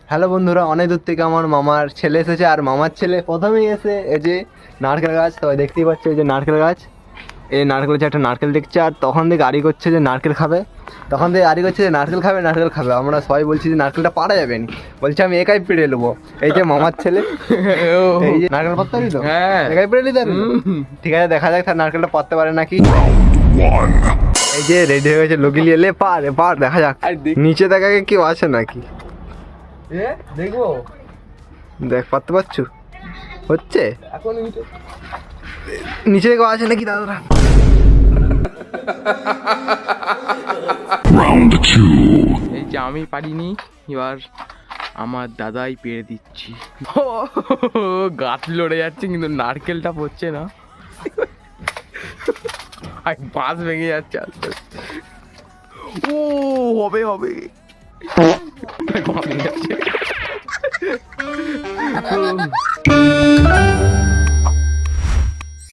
Hello বন্ধুরা, অনেক দূর থেকে আমার মামার ছেলে এসেছে। আর মামার ছেলে প্রথমেই এসে এই যে নারকেল গাছ, সবাই দেখতেই পাচ্ছে এই যে নারকেল গাছ, এই নারকেল গাছে একটা নারকেল দেখছে। আর তখন থেকে আড়ি করছে যে নারকেল খাবে, তখন থেকে আড়ি করছে যে নারকেল খাবে নারকেল খাবে। আমরা সবাই বলছি যে নারকেলটা পারা যাবে না, বলছে আমি একাই পেড়ে নেবো। এই যে মামার ছেলে, এই যে নারকেল পারতে পারি তো, হ্যাঁ একাই পেড়ে নিতে পারবি তো? ঠিক আছে, দেখা যাক তার নারকেলটা পারতে পারে নাকি। এই যে রেডি হয়ে গেছে, লগি নিয়ে পার দেখা যাক। নিচে দেখাকে কেউ আছে নাকি, দেখবো দেখ পারতে পারছো? হচ্ছে এখন নিচে কেউ আছে নাকি দাদারা? এই যে আমি পারিনি, এবার আমার দাদাই পেরে দিচ্ছি। গাছ লড়ে যাচ্ছে কিন্তু নারকেলটা পড়ছে না। বাঁশ ভেঙে যাচ্ছে আস্তে আস্তে। ও হবে হবে ভেঙে যাচ্ছে।